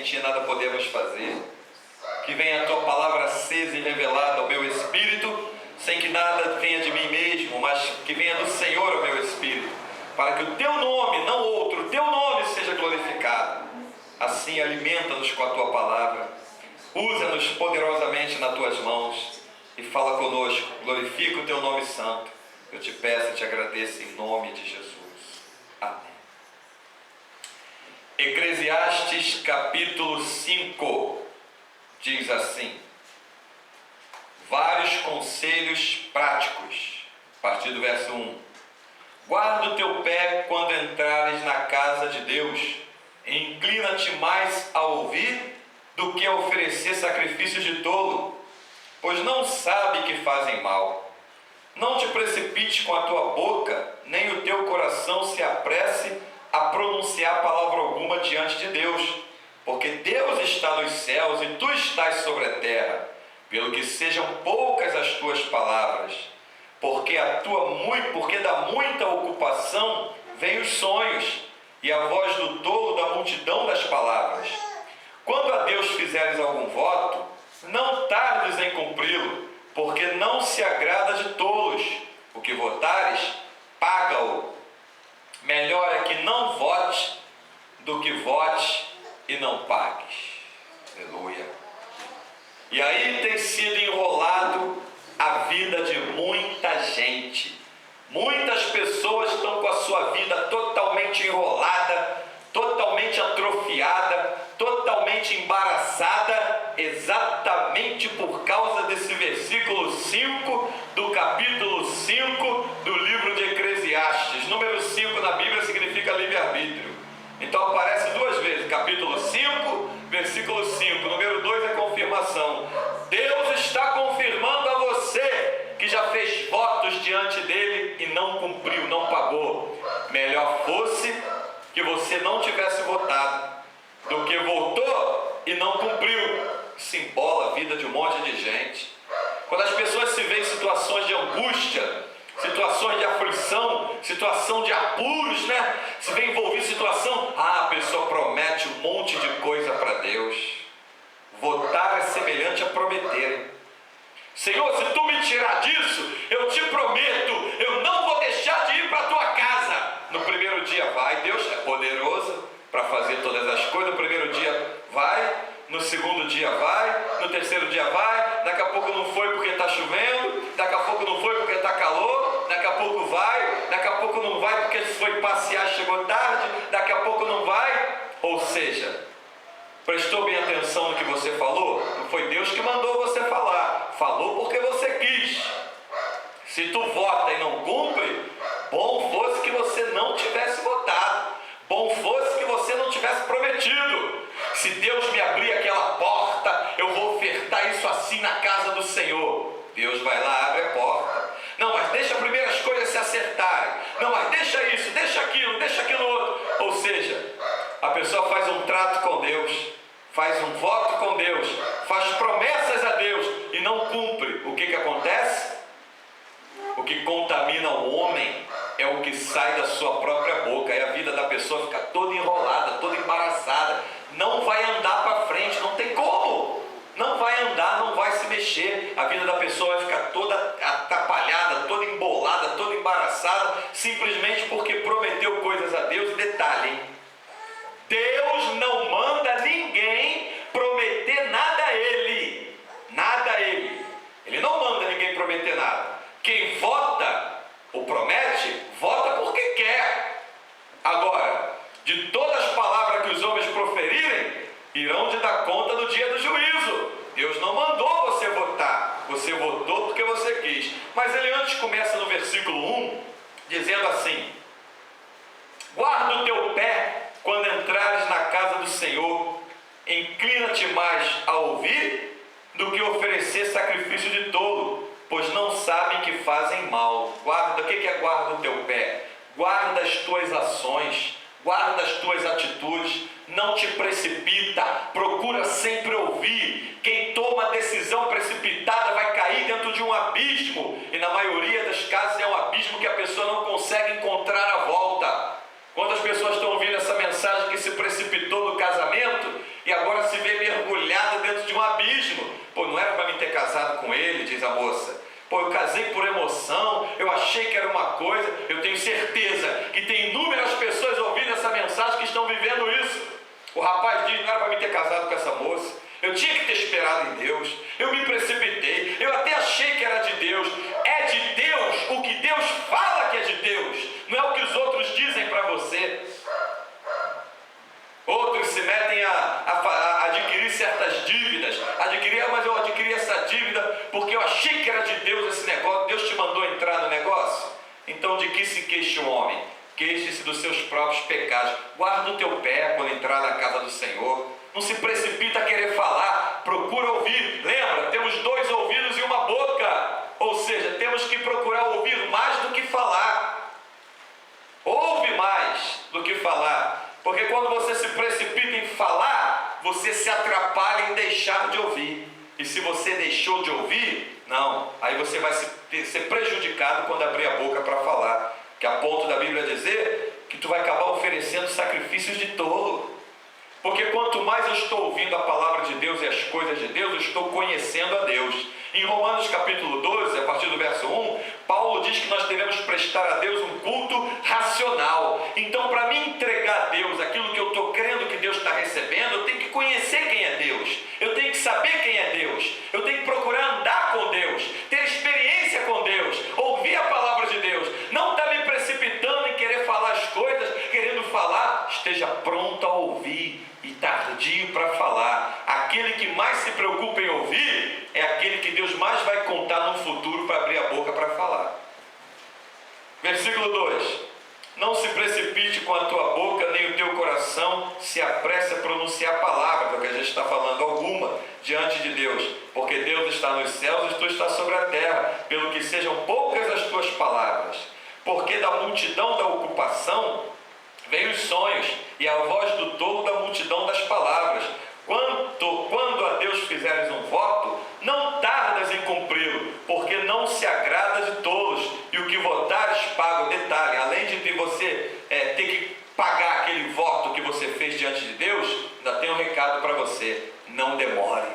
ti nada podemos fazer. Que venha a tua palavra acesa e revelada ao meu espírito, sem que nada venha de mim mesmo, mas que venha do Senhor ao meu espírito, para que o teu nome, não outro, o teu nome seja glorificado. Assim, alimenta-nos com a tua palavra, usa-nos poderosamente nas tuas mãos e fala conosco, glorifica o teu nome santo. Eu te peço e te agradeço em nome de Jesus. Amém. Eclesiastes capítulo 5 diz assim: vários conselhos práticos, a partir do verso 1. Guarda o teu pé quando entrares na casa de Deus, e inclina-te mais a ouvir do que a oferecer sacrifícios de tolo, pois não sabe que fazem mal. Não te precipites com a tua boca, nem o teu coração se apresse a pronunciar palavra alguma diante de Deus, porque Deus está nos céus e tu estás sobre a terra, pelo que sejam poucas as tuas palavras, porque da muita ocupação vêm os sonhos, e a voz do tolo da multidão das palavras. Quando a Deus fizeres algum voto, não tardes em cumpri-lo, porque não se agrada de tolos. O que votares, paga-o. Melhor é que não votes do que votes e não pagues. Aleluia. E aí tem sido enrolado a vida de muita gente. Muitas pessoas estão com a sua vida totalmente enrolada, totalmente atrofiada, totalmente embaraçada, exatamente por causa desse versículo 5 do capítulo 5 do livro de Eclesiastes. Número 5 na Bíblia significa livre-arbítrio. Então aparece duas vezes, capítulo 5, versículo 5. Número 2 é confirmação. Deus está confirmando a você que já fez votos diante dele e não cumpriu, não pagou. Melhor fosse que você não tivesse votado do que votou e não cumpriu. Isso embola a vida de um monte de gente. Quando as pessoas se veem em situações de angústia, situações de aflição, situação de apuros, se vê envolvido em situação, a pessoa promete um monte de coisa para Deus. Votar é semelhante a prometer. Senhor, se tu me tirar disso, eu te prometo, eu não vou deixar de ir para a tua casa. No primeiro dia vai, Deus é poderoso para fazer todas as coisas. No primeiro dia vai, no segundo dia vai, no terceiro dia vai, daqui a pouco não foi porque está chovendo, daqui a pouco não foi porque está calor, daqui a pouco vai, daqui a pouco não vai porque foi passear, chegou tarde, daqui a pouco não vai. Ou seja, prestou bem atenção no que você falou? Não foi Deus que mandou você falar, falou porque você quis. Se tu vota e não cumpre, bom fosse que você não tivesse votado, bom fosse que você não tivesse prometido. Se Deus me abrir aquela porta, eu vou ofertar isso assim na casa do Senhor. Deus vai lá, abre a porta. Não, mas deixa primeiro as coisas se acertarem. Não, mas deixa isso, deixa aquilo outro. Ou seja, a pessoa faz um trato com Deus, faz um voto com Deus, faz promessas a Deus e não cumpre. O que acontece? O que contamina o homem é o que sai da sua própria boca. E a vida da pessoa fica toda enrolada, toda embaraçada. Não vai andar para frente, não tem como. Não vai andar, não vai se mexer. A vida da pessoa vai ficar toda atrapalhada, toda embolada, toda embaraçada, simplesmente porque prometeu coisas a Deus. E detalhe, hein? Deus não manda ninguém prometer nada a Ele. Nada a Ele. Ele não manda ninguém prometer nada. Quem vota ou promete, vota porque quer. Agora, de todas as palavras que os homens proferirem, irão te dar conta no dia do juízo. Deus não mandou você votar. Você votou porque você quis. Mas ele antes começa no versículo 1, dizendo assim: guarda o teu pé quando entrares na casa do Senhor, inclina-te mais a ouvir do que oferecer sacrifício de tolo, pois não sabem que fazem mal. Guarda, o que é guarda o teu pé? Guarda as tuas ações, guarda as tuas atitudes, não te precipita, procura sempre ouvir. Quem toma decisão precipitada vai cair dentro de um abismo, e na maioria das casos é um abismo que a pessoa não consegue encontrar a volta. Quantas pessoas estão ouvindo essa mensagem que se precipitou no casamento e agora a moça. Pô, eu casei por emoção, eu achei que era uma coisa. Eu tenho certeza que tem inúmeras pessoas ouvindo essa mensagem que estão vivendo isso. O rapaz diz, não era para mim ter casado com essa moça, eu tinha que ter esperado em Deus, eu me precipitei, eu até achei que era de Deus. É de Deus o que Deus fala que é de Deus, não é o que os outros dizem para você. Outros se metem a adquirir certas dívidas. Mas eu adquiri essa dívida porque eu achei que era de Deus esse negócio. Deus te mandou entrar no negócio? Então de que se queixa o homem? Queixe-se dos seus próprios pecados. Guarda o teu pé quando entrar na casa do Senhor. Não se precipita a querer falar. Procura ouvir. Lembra, temos 2 ouvidos e uma boca. Ou seja, temos que procurar ouvir mais do que falar. Ouve mais do que falar. Porque quando você se precipita em falar, você se atrapalha em deixar de ouvir. E se você deixou de ouvir, não, aí você vai ser prejudicado quando abrir a boca para falar. Que a ponto da Bíblia dizer que tu vai acabar oferecendo sacrifícios de tolo. Porque quanto mais eu estou ouvindo a palavra de Deus e as coisas de Deus, eu estou conhecendo a Deus. Em Romanos capítulo 12, a partir do verso 1, Paulo diz que nós devemos prestar a Deus um culto racional. Então, para me entregar a Deus aquilo que eu estou crendo que Deus está recebendo, eu tenho que conhecer quem é Deus. Eu tenho que saber quem é Deus. Eu tenho que procurar andar com Deus, ter experiência com Deus, ouvir a palavra de Deus. Não estar me precipitando em querer falar as coisas, querendo falar, esteja pronto a ouvir e tardio para falar. Aquele que mais se preocupa em ouvir é aquele que Deus mais vai contar no futuro para abrir a boca para falar. Versículo 2: não se precipite com a tua boca, nem o teu coração se apresse a pronunciar palavras, porque a gente está falando alguma diante de Deus, porque Deus está nos céus e tu estás sobre a terra, pelo que sejam poucas as tuas palavras, porque da multidão da ocupação vem os sonhos, e a voz do tolo da multidão das palavras. Quando a Deus fizeres um voto, não tardas em cumpri-lo, porque não se agrada de tolos, e o que votares paga. O detalhe, além de você ter que pagar aquele voto que você fez diante de Deus, ainda tem um recado para você: não demore.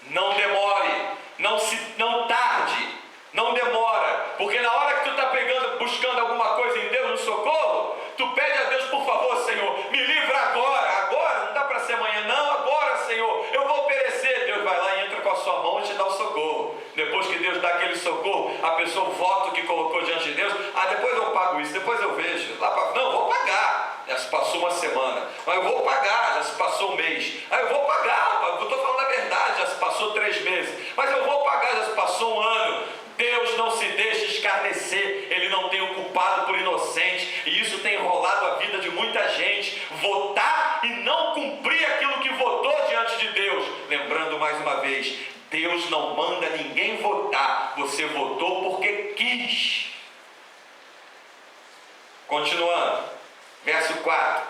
Não demore, não tarde, não demora, porque na hora que tu está buscando alguma coisa em Deus, no socorro, tu pede a Deus, por favor, Senhor, me livra agora, não dá para ser amanhã, não, agora, Senhor, eu vou perecer. Deus vai lá e entra com a sua mão e te dá o socorro. Depois que Deus dá aquele socorro, a pessoa, o voto que colocou diante de Deus, depois eu pago isso, depois eu vejo, não, vou pagar, já se passou uma semana, mas eu vou pagar, já se passou um mês, eu vou pagar, eu estou falando a verdade, já se passou 3 meses, mas eu vou pagar, já se passou um ano. Deus não se deixa escarnecer, Ele não tem o culpado por inocente, e isso tem enrolado a vida de muita gente, votar e não cumprir aquilo que votou diante de Deus. Lembrando mais uma vez, Deus não manda ninguém votar, você votou porque quis. Continuando, verso 4: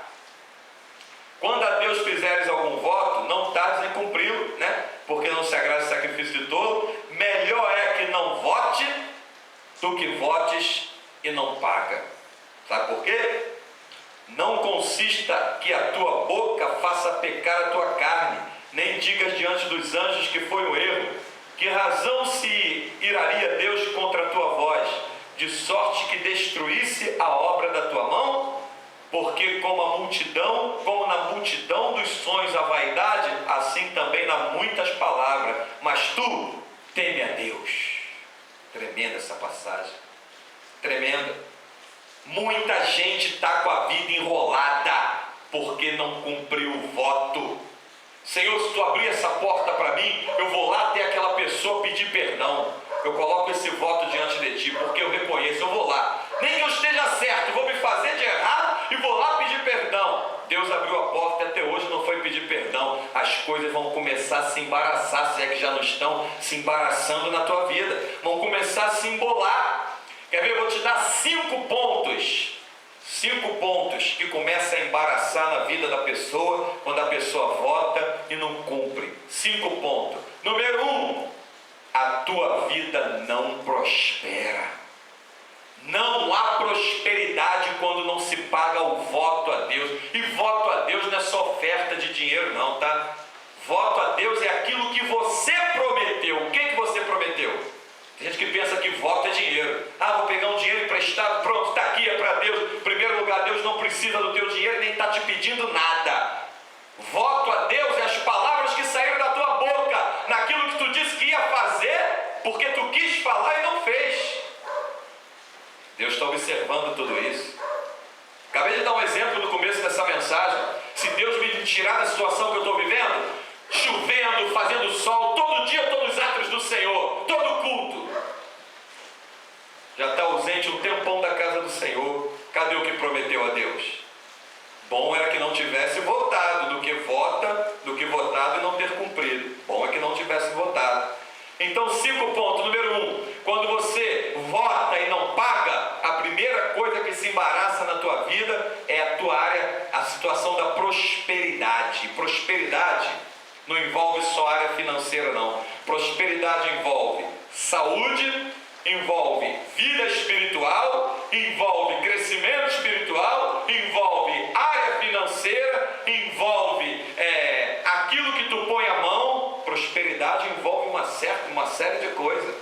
quando a Deus fizeres algum voto, não tardes em cumpri-lo, porque não se agrada o sacrifício de tolo. Melhor é que não vote do que votes e não paga. Sabe por quê? Não consista que a tua boca faça pecar a tua carne, nem digas diante dos anjos que foi um erro. Que razão se iraria Deus contra a tua voz, de sorte que destruísse a obra da tua mão? Porque como na multidão dos sonhos a vaidade, assim também na muitas palavras. Mas tu teme a Deus. Tremenda essa passagem. Tremenda. Muita gente está com a vida enrolada porque não cumpriu o voto. Senhor, se tu abrir essa porta para mim, eu vou lá até aquela pessoa pedir perdão. Eu coloco esse voto diante de ti, porque eu reconheço, eu vou lá. Nem que eu esteja certo, eu vou me fazer de errado e vou lá pedir perdão. Deus abriu a porta e até hoje não foi pedir perdão. As coisas vão começar a se embaraçar, se é que já não estão se embaraçando na tua vida. Vão começar a se embolar. Quer ver? Eu vou te dar 5 pontos. 5 pontos que começam a embaraçar na vida da pessoa quando a pessoa vota e não cumpre. 5 pontos. Número 1, a tua vida não prospera. Não há prosperidade quando não se paga o voto a Deus. E voto a Deus não é só oferta de dinheiro não, tá? Voto a Deus é aquilo que você prometeu. O que você prometeu? Tem gente que pensa que voto é dinheiro. Ah, vou pegar um dinheiro emprestado, pronto, está aqui, é para Deus. Em primeiro lugar, Deus não precisa do teu dinheiro, nem está te pedindo nada. Voto a Deus é as palavras que saíram da tua boca, naquilo que tu disse que ia fazer, porque tu quis falar e não fez. Deus está observando tudo isso. Acabei de dar um exemplo no começo dessa mensagem. Se Deus me tirar da situação que eu estou vivendo, chovendo, fazendo sol, todo dia, todos os atos do Senhor, todo culto, já está ausente um tempão da casa do Senhor. Cadê o que prometeu a Deus? Bom era que não tivesse votado, do que votado e não ter cumprido. Bom é que não tivesse votado. Então, 5 pontos. Número 1, quando você vota e não paga, a primeira coisa que se embaraça na tua vida é a tua área, a situação da prosperidade. Prosperidade não envolve só área financeira, não. Prosperidade envolve saúde, envolve vida espiritual, envolve crescimento espiritual, envolve área financeira, envolve aquilo que tu põe a mão. Prosperidade envolve uma série de coisas.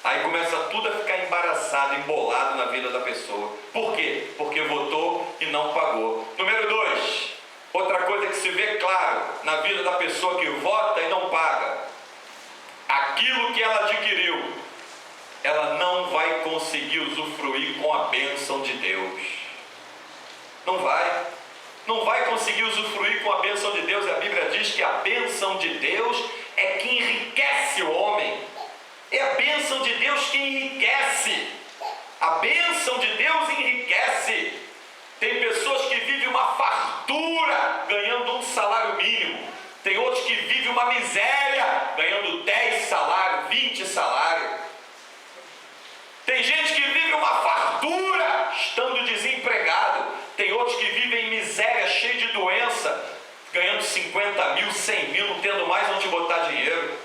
Aí começa tudo a ficar embaraçado, embolado na vida da pessoa. Por quê? Porque votou e não pagou. Número 2, outra coisa que se vê claro na vida da pessoa que vota e não paga: aquilo que ela adquiriu, ela não vai conseguir usufruir com a bênção de Deus. Não vai conseguir usufruir com a bênção de Deus. A Bíblia diz que a bênção de Deus é que enriquece o homem. É a bênção de Deus que enriquece. A bênção de Deus enriquece. Tem pessoas que vivem uma fartura ganhando um salário mínimo. Tem outros que vivem uma miséria ganhando 10 salários, 20 salários. Tem gente que vive uma fartura estando desempregado. Tem outros que vivem em miséria, cheio de doença, ganhando 50 mil, 100 mil, não tendo mais onde botar dinheiro.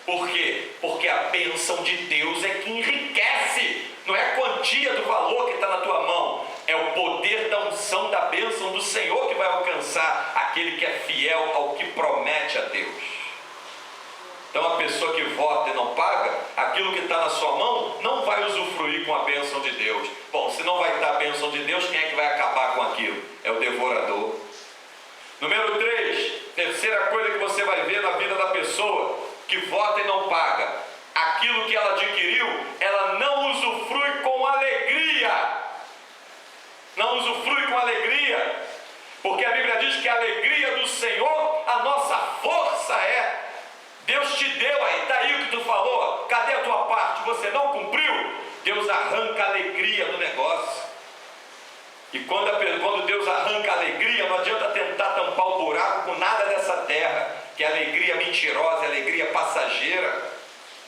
Por quê? Porque a bênção de Deus é que enriquece. Não é a quantia do valor que está na tua mão, é o poder da unção da bênção do Senhor que vai alcançar aquele que é fiel ao que promete a Deus. Então a pessoa que vota e não paga, aquilo que está na sua mão não vai usufruir com a bênção de Deus. Bom, se não vai estar a bênção de Deus, quem é que vai acabar com aquilo? É o devorador. Número 3, terceira coisa que você vai ver na vida da pessoa que vota e não paga: aquilo que ela adquiriu, ela não usufrui com alegria. Não usufrui com alegria, porque a Bíblia diz que a alegria do Senhor, a nossa força é. Deus te deu aí, está aí o que tu falou, cadê a tua parte? Você não cumpriu? Deus arranca a alegria do negócio. E quando Deus arranca a alegria, não adianta tentar tampar o buraco com nada dessa terra, que é alegria mentirosa, alegria passageira.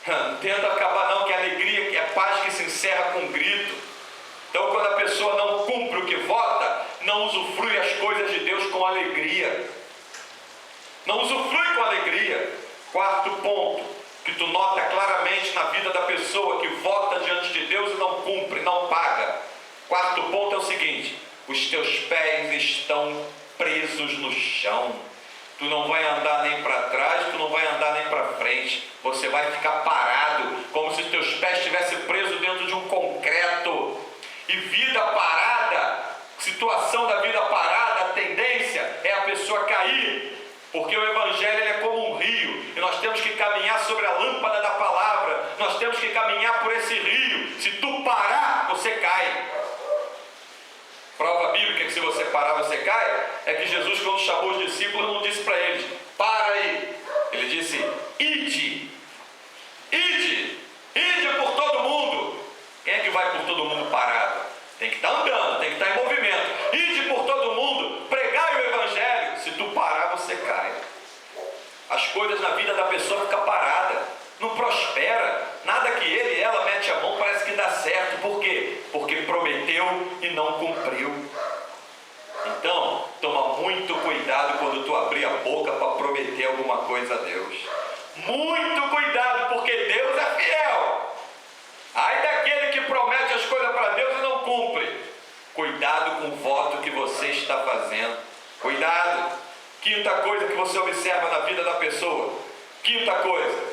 Não tenta acabar não, que é alegria, que é paz que se encerra com um grito. Então quando a pessoa não cumpre o que vota, não usufrui as coisas de Deus com alegria. Não usufrui com alegria. 4º ponto, que tu nota claramente na vida da pessoa que vota diante de Deus e não cumpre, não paga. 4º ponto é o seguinte: os teus pés estão presos no chão. Tu não vai andar nem para trás, tu não vai andar nem para frente. Você vai ficar parado, como se os teus pés estivessem presos dentro de um concreto. E vida parada, situação da vida parada, a tendência é a pessoa cair. Porque o Evangelho ele é como um rio, e nós temos que caminhar sobre a lâmpada da palavra, nós temos que caminhar por esse rio. Se tu parar, você cai. Prova bíblica que se você parar, você cai, é que Jesus, quando chamou os discípulos, não disse para eles: para aí. Ele disse: ide, ide por todo mundo. Quem é que vai por todo mundo parado? Tem que estar andando, tem que estar em movimento. Ide por todo mundo, pregai o Evangelho. Se tu parar, você cai. As coisas na vida da pessoa ficam paradas, não prospera. Nada que ele e ela mete a mão parece que dá certo. Por quê? Porque prometeu e não cumpriu. Então, toma muito cuidado quando tu abrir a boca para prometer alguma coisa a Deus. Muito cuidado, porque Deus é fiel. Ai daquele que promete as coisas para Deus e não cumpre. Cuidado com o voto que você está fazendo. Cuidado. 5ª coisa que você observa na vida da pessoa. 5ª coisa.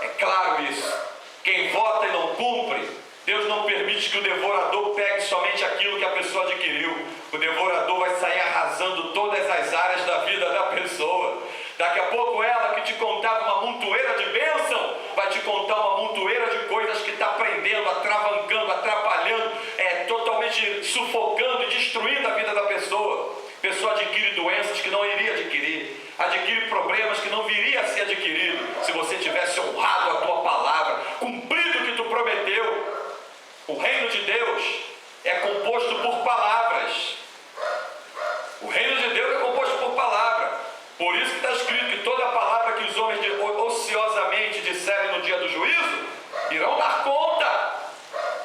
É claro isso. Quem vota e não cumpre, Deus não permite que o devorador pegue somente aquilo que a pessoa adquiriu. O devorador vai sair arrasando todas as áreas da vida da pessoa. Daqui a pouco ela que te contava uma montoeira de bênção, vai te contar uma montoeira de coisas que está prendendo, atravancando, atrapalhando, totalmente sufocando e destruindo a vida da pessoa. A pessoa adquire doenças que não iria adquirir, adquire problemas que não viria a ser adquirido se você tivesse honrado a tua palavra, cumprido o que tu prometeu. O reino de Deus é composto por palavras. O reino de Deus é composto por palavra. Por isso que está escrito que toda palavra que os homens ociosamente disserem no dia do juízo, irão dar conta.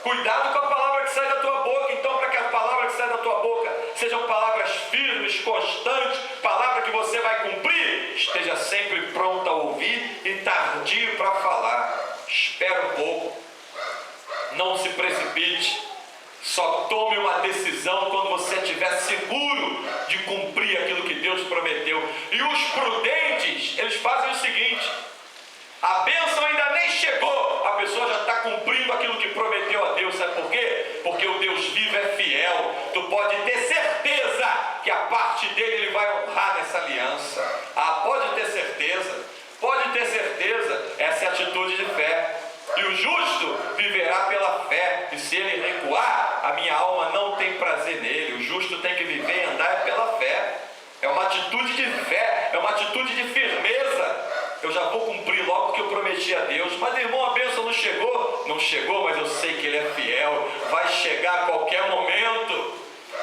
Cuidado com a palavra que sai da tua boca. Então, para que a palavra que sai da tua boca sejam palavras firmes, constantes, palavra que você vai cumprir, esteja sempre pronto a ouvir e tardio para falar. Espera um pouco. Não se precipite. Só tome uma decisão quando você estiver seguro de cumprir aquilo que Deus prometeu. E os prudentes, eles fazem o seguinte: a bênção ainda nem chegou, a pessoa já está cumprindo aquilo que prometeu a Deus. Sabe por quê? Porque o Deus vivo é fiel. Tu pode ter certeza que a parte dele ele vai honrar nessa aliança. Pode ter certeza. Pode ter certeza. Essa é a atitude de fé. E o justo viverá pela fé. E se ele recuar, a minha alma não tem prazer nele. O justo tem que viver e andar pela fé. É uma atitude de fé, é uma atitude de firmeza. Eu já vou cumprir logo o que eu prometi a Deus. Mas irmão, a bênção não chegou? Não chegou, mas eu sei que ele é fiel. Vai chegar a qualquer momento.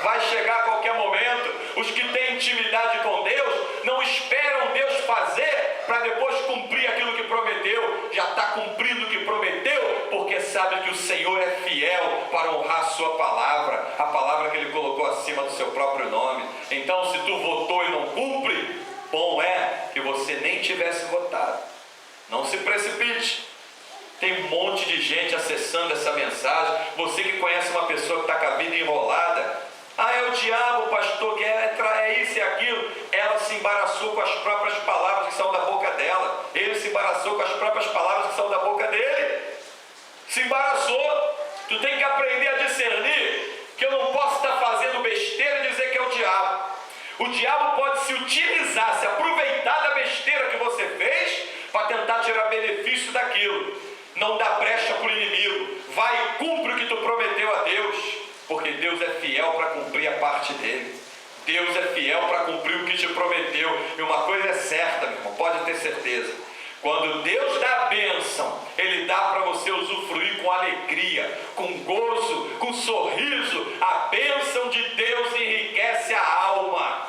Vai chegar a qualquer momento. Os que têm intimidade com Deus não esperam Deus fazer para depois cumprir aquilo que prometeu. Já está cumprindo o que prometeu, porque sabe que o Senhor é fiel para honrar a sua palavra, a palavra que ele colocou acima do seu próprio nome. Então, se tu votou e não cumpre, bom é que você nem tivesse votado. Não se precipite. Tem um monte de gente acessando essa mensagem. Você que conhece uma pessoa que está com a vida enrolada, é o diabo, pastor, que é isso e aquilo. Ela se embaraçou com as próprias palavras que são da boca dela. Ele se embaraçou com as próprias palavras que são da boca dele. Se embaraçou. Tu tem que aprender a discernir que eu não posso estar fazendo besteira e dizer que é o diabo. O diabo pode se utilizar, se aproveitar da besteira que você fez para tentar tirar benefício daquilo. Não dá brecha para o inimigo. Vai e cumpre o que tu prometeu a Deus. Porque Deus é fiel para cumprir a parte dele. Deus é fiel para cumprir o que te prometeu. E uma coisa é certa, meu irmão, pode ter certeza. Quando Deus dá a bênção, Ele dá para você usufruir com alegria, com gozo, com sorriso. A bênção de Deus enriquece a alma.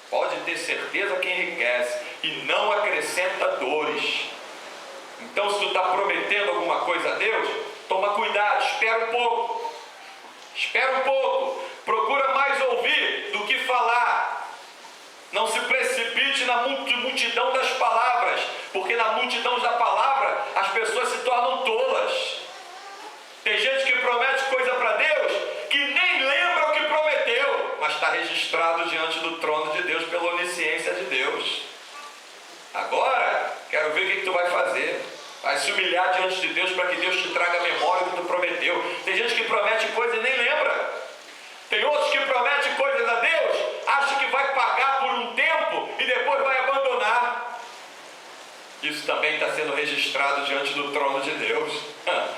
Pode ter certeza que enriquece e não acrescenta dores. Então, se tu está prometendo alguma coisa a Deus, toma cuidado, espera um pouco. Espera um pouco, procura mais ouvir do que falar. Não se precipite na multidão das palavras, porque na multidão da palavra as pessoas se tornam tolas. Tem gente que promete coisa para Deus que nem lembra o que prometeu, mas está registrado diante do trono de Deus pela onisciência de Deus. Agora, quero ver o que tu vai fazer. Vai se humilhar diante de Deus para que Deus te traga a memória do que tu prometeu. Tem gente que promete coisas e nem lembra. Tem outros que prometem coisas a Deus, acha que vai pagar por um tempo e depois vai abandonar. Isso também está sendo registrado diante do trono de Deus.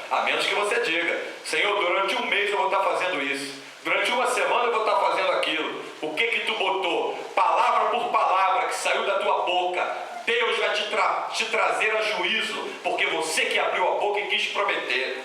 A menos que você diga: Senhor, durante um mês eu vou estar fazendo isso. Durante uma semana eu vou estar fazendo aquilo. O que tu botou? Palavra por palavra que saiu da tua boca. Deus vai te trazer a juízo, porque você que abriu a boca e quis prometer.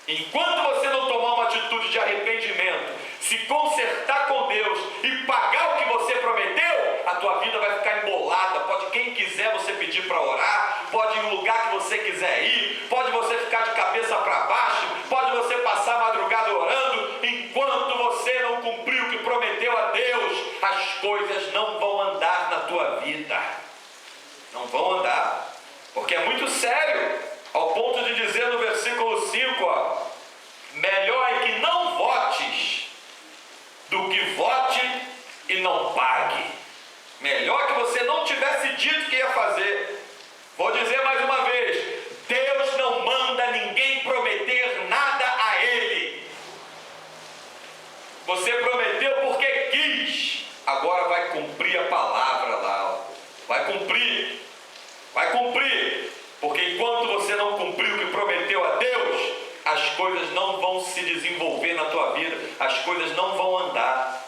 Enquanto você não tomar uma atitude de arrependimento, se consertar com Deus e pagar o que você prometeu, a tua vida vai ficar embolada. Pode quem quiser você pedir para orar, pode ir no lugar que você quiser ir, pode você ficar de cabeça para baixo, pode você passar a madrugada orando. Enquanto você não cumprir o que prometeu a Deus, as coisas não vão andar na tua vida. Não vão andar, porque é muito sério, ao ponto de dizer no versículo 5, melhor é que não votes do que vote e não pague. Melhor que você não tivesse dito que ia fazer. Vou dizer mais uma vez: Deus não manda ninguém coisas não vão se desenvolver na tua vida, as coisas não vão andar.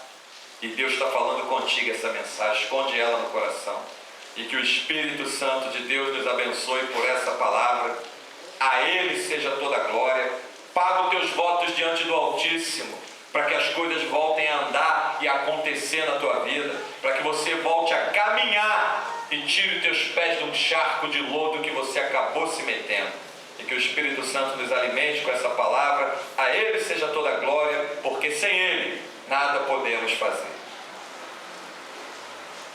E Deus está falando contigo essa mensagem, esconde ela no coração. E que o Espírito Santo de Deus nos abençoe por essa palavra. A Ele seja toda a glória. Paga os teus votos diante do Altíssimo, para que as coisas voltem a andar e a acontecer na tua vida, para que você volte a caminhar e tire os teus pés de um charco de lodo que você acabou se metendo. E que o Espírito Santo nos alimente com essa palavra. A Ele seja toda a glória, porque sem Ele nada podemos fazer.